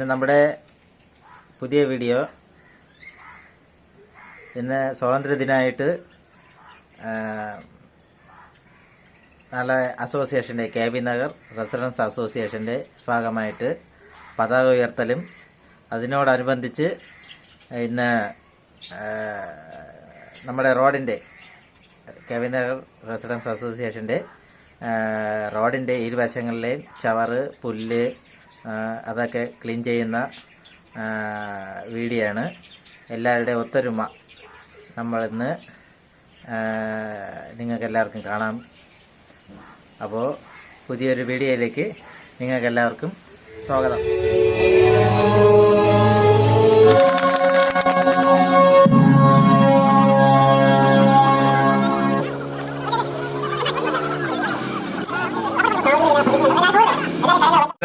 നമ്മുടെ പുതിയ വീഡിയോ ഇന്ന് സ്വാതന്ത്ര്യദിനമായിട്ട് നാളെ അസോസിയേഷൻ്റെ KB നഗർ റെസിഡൻസ് അസോസിയേഷൻ്റെ ഭാഗമായിട്ട് പതാക ഉയർത്തലും അതിനോടനുബന്ധിച്ച് ഇന്ന് നമ്മുടെ റോഡിൻ്റെ KB നഗർ റെസിഡൻസ് അസോസിയേഷൻ്റെ റോഡിൻ്റെ ഇരുവശങ്ങളിലെയും ചവറ് പുല്ല് അതൊക്കെ ക്ലീൻ ചെയ്യുന്ന വീഡിയോ ആണ്. എല്ലാവരുടെയും ഒത്തൊരുമ നമ്മളിന്ന് നിങ്ങൾക്കെല്ലാവർക്കും കാണാം. അപ്പോൾ പുതിയൊരു വീഡിയോയിലേക്ക് നിങ്ങൾക്കെല്ലാവർക്കും സ്വാഗതം.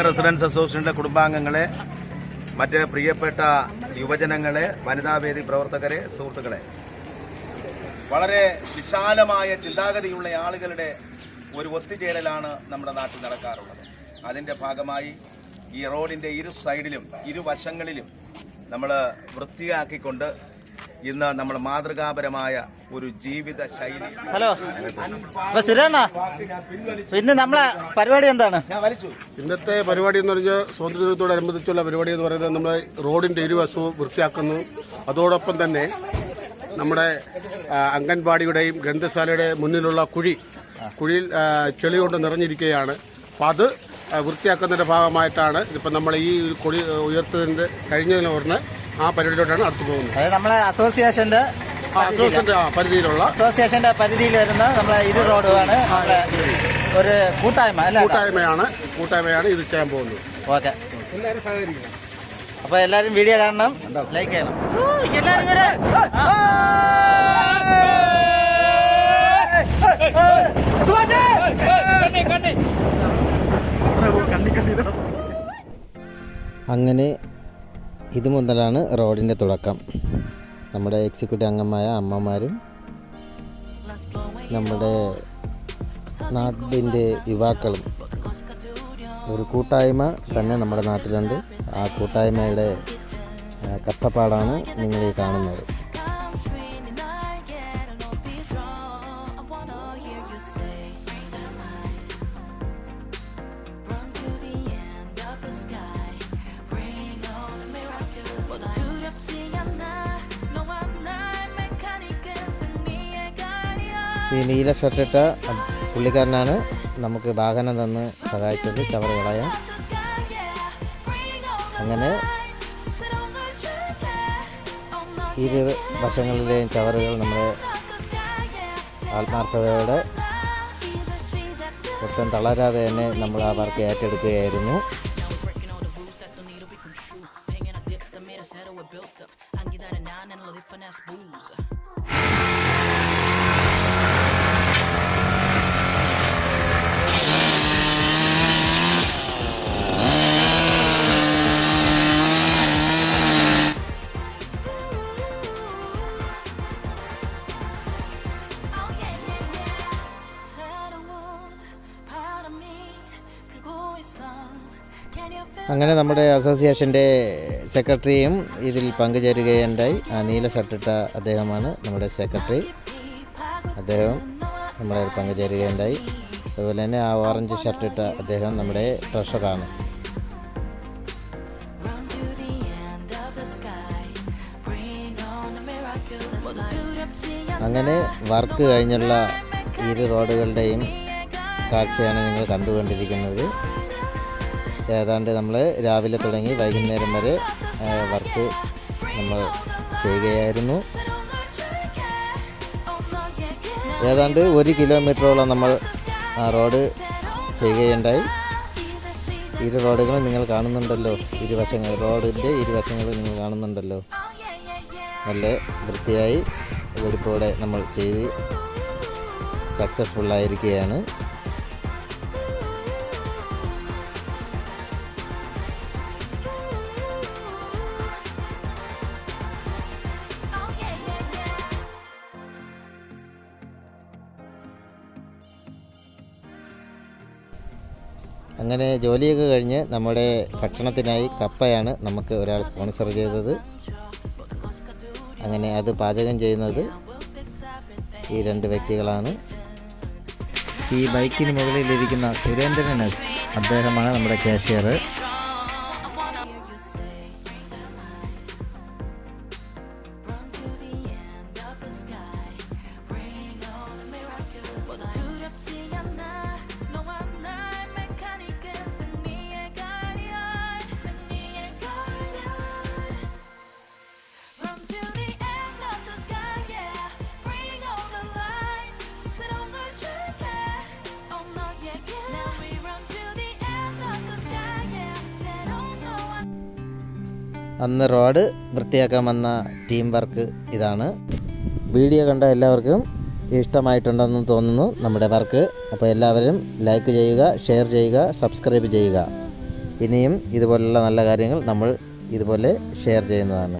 റെസിഡൻസ് അസോസിയേഷൻ്റെ കുടുംബാംഗങ്ങളെ, മറ്റ് പ്രിയപ്പെട്ട യുവജനങ്ങളെ, വനിതാവേദി പ്രവർത്തകരെ, സുഹൃത്തുക്കളെ, വളരെ വിശാലമായ ചിന്താഗതിയുള്ള ആളുകളുടെ ഒരു ഒത്തുചേരലാണ് നമ്മുടെ നാട്ടിൽ നടക്കാറുള്ളത്. അതിൻ്റെ ഭാഗമായി ഈ റോഡിൻ്റെ ഇരു സൈഡിലും ഇരുവശങ്ങളിലും നമ്മൾ വൃത്തിയാക്കിക്കൊണ്ട് ഇന്ന് നമ്മൾ മാതൃകാപരമായ ഒരു ജീവിത ശൈലി. ഹലോ സുരേണ്ണ, ഇന്ന് നമ്മളെ പരിപാടി എന്താണ്? ഇന്നത്തെ പരിപാടി എന്ന് പറഞ്ഞാൽ സ്വാതന്ത്ര്യത്തോടനുബന്ധിച്ചുള്ള പരിപാടി എന്ന് പറയുന്നത് നമ്മൾ റോഡിന്റെ ഇരുവശവും വൃത്തിയാക്കുന്നു. അതോടൊപ്പം തന്നെ നമ്മുടെ അംഗൻവാടിയുടെയും ഗ്രന്ഥശാലയുടെ മുന്നിലുള്ള കുഴിയിൽ ചെളി കൊണ്ട് നിറഞ്ഞിരിക്കുകയാണ്. അപ്പം അത് വൃത്തിയാക്കുന്നതിന്റെ ഭാഗമായിട്ടാണ് ഇപ്പം നമ്മൾ ഈ കൊടി ഉയർത്തുന്നതിന്റെ കഴിഞ്ഞതിന് പറഞ്ഞ് ആ പരിപാടിയിലോട്ടാണ് അടുത്ത് പോകുന്നത്. അതായത് നമ്മളെ അസോസിയേഷന്റെ പരിധിയിൽ വരുന്ന നമ്മളെ ഇരു റോഡുമാണ് ഒരു കൂട്ടായ്മയാണ് ഇത് ചെയ്യാൻ പോകുന്നത്. ഓക്കെ, അപ്പൊ എല്ലാരും വീഡിയോ കാണണം, ലൈക്ക് ചെയ്യണം. അങ്ങനെ ഇത് മുതലാണ് റോഡിൻ്റെ തുടക്കം. നമ്മുടെ എക്സിക്യൂട്ടീവ് അംഗമായ അമ്മമാരും നമ്മുടെ നാട്ടിൻ്റെ യുവാക്കളും ഒരു കൂട്ടായ്മ തന്നെ നമ്മുടെ നാട്ടിലുണ്ട്. ആ കൂട്ടായ്മയുടെ കഷ്ടപ്പാടാണ് നിങ്ങൾ ഈ കാണുന്നത്. ഈ നീല ഷർട്ടിട്ട പുള്ളിക്കാരനാണ് നമുക്ക് വാഹനം തന്ന് സഹായിച്ചത് ചവറ് കളയാൻ. അങ്ങനെ ഇരു വശങ്ങളിലെയും ചവറുകൾ നമ്മുടെ ആത്മാർത്ഥതയോടെ ഒട്ടും തളരാതെ തന്നെ നമ്മൾ ആ വർക്ക് ഏറ്റെടുക്കുകയായിരുന്നു. അങ്ങനെ നമ്മുടെ അസോസിയേഷൻ്റെ സെക്രട്ടറിയും ഇതിൽ പങ്കുചേരുകയുണ്ടായി. ആ നീല ഷർട്ടിട്ട അദ്ദേഹമാണ് നമ്മുടെ സെക്രട്ടറി. അദ്ദേഹം നമ്മുടെ പങ്കുചേരുകയുണ്ടായി. അതുപോലെ തന്നെ ആ ഓറഞ്ച് ഷർട്ടിട്ട അദ്ദേഹം നമ്മുടെ ട്രഷറാണ്. അങ്ങനെ വർക്ക് കഴിഞ്ഞുള്ള ഇരു റോഡുകളുടെയും കാഴ്ചയാണ് നിങ്ങൾ കണ്ടുകൊണ്ടിരിക്കുന്നത്. ഏതാണ്ട് നമ്മൾ രാവിലെ തുടങ്ങി വൈകുന്നേരം വരെ വർക്ക് നമ്മൾ ചെയ്യുകയായിരുന്നു. ഏതാണ്ട് 1 കിലോമീറ്ററോളം നമ്മൾ ആ റോഡ് ചെയ്യുകയുണ്ടായി. ഇരു റോഡുകളും നിങ്ങൾ കാണുന്നുണ്ടല്ലോ, റോഡിൻ്റെ ഇരുവശങ്ങളും നിങ്ങൾ കാണുന്നുണ്ടല്ലോ. നല്ല വൃത്തിയായി വെടിപ്പോടെ നമ്മൾ ചെയ്ത് സക്സസ്ഫുള്ളായിരിക്കുകയാണ്. അങ്ങനെ ജോലിയൊക്കെ കഴിഞ്ഞ് നമ്മുടെ ഭക്ഷണത്തിനായി കപ്പയാണ് നമുക്ക് ഒരാൾ സ്പോൺസർ ചെയ്തത്. അങ്ങനെ അത് പാചകം ചെയ്യുന്നത് ഈ 2 വ്യക്തികളാണ്. ഈ ബൈക്കിന് മുകളിലിരിക്കുന്ന സുരേന്ദ്രൻ എസ്, അദ്ദേഹമാണ് നമ്മുടെ കാഷ്യർ. അന്ന് റോഡ് വൃത്തിയാക്കാൻ വന്ന ടീം വർക്ക് ഇതാണ്. വീഡിയോ കണ്ട എല്ലാവർക്കും ഇഷ്ടമായിട്ടുണ്ടെന്ന് തോന്നുന്നു നമ്മുടെ വർക്ക്. അപ്പോൾ എല്ലാവരും ലൈക്ക് ചെയ്യുക, ഷെയർ ചെയ്യുക, സബ്സ്ക്രൈബ് ചെയ്യുക. ഇനിയും ഇതുപോലുള്ള നല്ല കാര്യങ്ങൾ നമ്മൾ ഇതുപോലെ ഷെയർ ചെയ്യുന്നതാണ്.